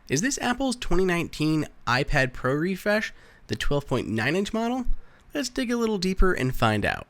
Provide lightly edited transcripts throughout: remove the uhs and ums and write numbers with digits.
Is this Apple's 2019 iPad Pro refresh, the 12.9-inch model? Let's dig a little deeper and find out.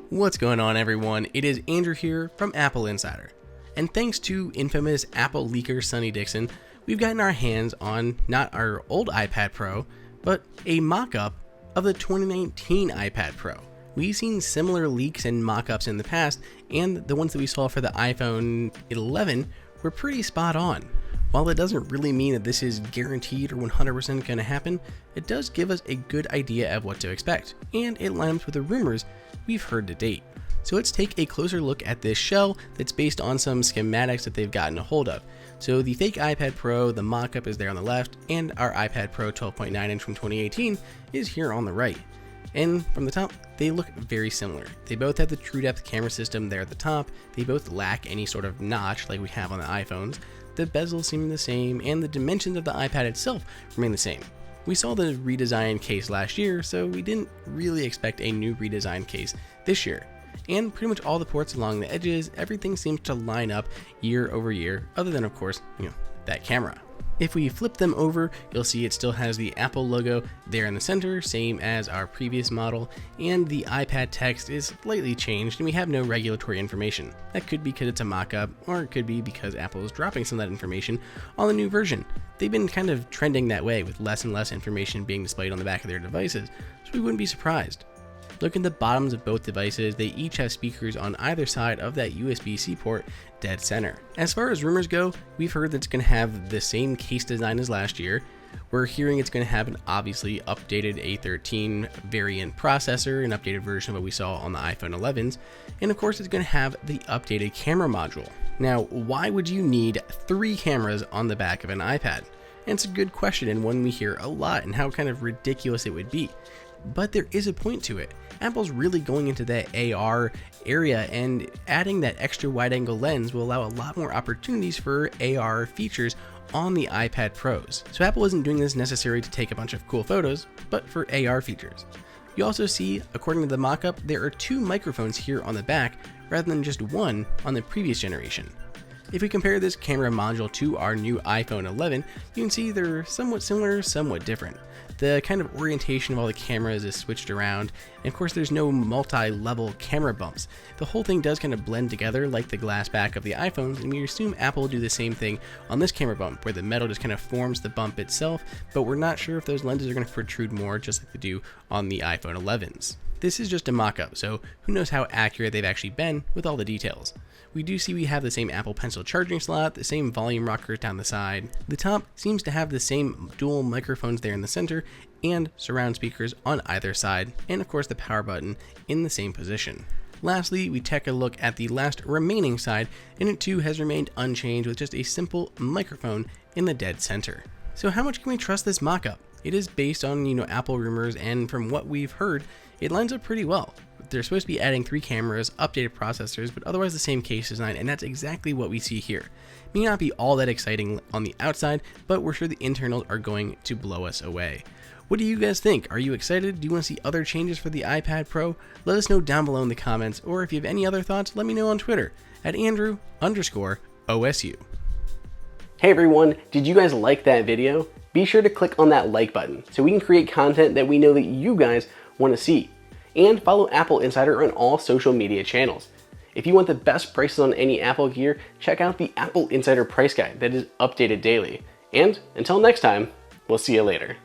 What's going on, everyone? It is Andrew here from AppleInsider. And thanks to infamous Apple leaker Sonny Dixon, we've gotten our hands on not our old iPad Pro, but a mock-up of the 2019 iPad Pro. We've seen similar leaks and mock-ups in the past, and the ones that we saw for the iPhone 11 were pretty spot on. While it doesn't really mean that this is guaranteed or 100% going to happen, it does give us a good idea of what to expect, and it lines with the rumors we've heard to date. So let's take a closer look at this shell that's based on some schematics that they've gotten a hold of. So the fake iPad Pro, the mock-up is there on the left, and our iPad Pro 12.9-inch from 2018 is here on the right. And from the top, they look very similar. They both have the true depth camera system there at the top, they both lack any sort of notch like we have on the iPhones, the bezels seem the same, and the dimensions of the iPad itself remain the same. We saw the redesigned case last year, so we didn't really expect a new redesigned case this year. And pretty much all the ports along the edges, everything seems to line up year over year, other than of course, that camera. If we flip them over, you'll see it still has the Apple logo there in the center, same as our previous model, and the iPad text is slightly changed and we have no regulatory information. That could be because it's a mock-up, or it could be because Apple is dropping some of that information on the new version. They've been kind of trending that way with less and less information being displayed on the back of their devices, so we wouldn't be surprised. Look at the bottoms of both devices, they each have speakers on either side of that USB-C port dead center. As far as rumors go, we've heard that it's going to have the same case design as last year. We're hearing it's going to have an obviously updated A13 variant processor, an updated version of what we saw on the iPhone 11s, and of course it's going to have the updated camera module. Now, why would you need 3 cameras on the back of an iPad? And it's a good question, and one we hear a lot, and how kind of ridiculous it would be. But there is a point to it. Apple's really going into that AR area, and adding that extra wide angle lens will allow a lot more opportunities for AR features on the iPad Pros. So Apple isn't doing this necessarily to take a bunch of cool photos, but for AR features. You also see, according to the mock-up, there are 2 microphones here on the back rather than just one on the previous generation. If we compare this camera module to our new iPhone 11, you can see they're somewhat similar, somewhat different. The kind of orientation of all the cameras is switched around, and of course there's no multi-level camera bumps. The whole thing does kind of blend together like the glass back of the iPhones, and we assume Apple will do the same thing on this camera bump, where the metal just kind of forms the bump itself, but we're not sure if those lenses are going to protrude more just like they do on the iPhone 11s. This is just a mock-up, so who knows how accurate they've actually been with all the details. We do see we have the same Apple Pencil charging slot, the same volume rockers down the side. The top seems to have the same dual microphones there in the center, and surround speakers on either side, and of course the power button in the same position. Lastly, we take a look at the last remaining side, and it too has remained unchanged with just a simple microphone in the dead center. So how much can we trust this mock-up? It is based on, Apple rumors, and from what we've heard, it lines up pretty well. They're supposed to be adding 3 cameras, updated processors, but otherwise the same case design, and that's exactly what we see here. May not be all that exciting on the outside, but we're sure the internals are going to blow us away. What do you guys think? Are you excited? Do you want to see other changes for the iPad Pro? Let us know down below in the comments, or if you have any other thoughts, let me know on Twitter at Andrew_OSU. Hey everyone, did you guys like that video? Be sure to click on that like button so we can create content that we know that you guys want to see. And follow AppleInsider on all social media channels. If you want the best prices on any Apple gear, check out the AppleInsider price guide that is updated daily. And until next time, we'll see you later.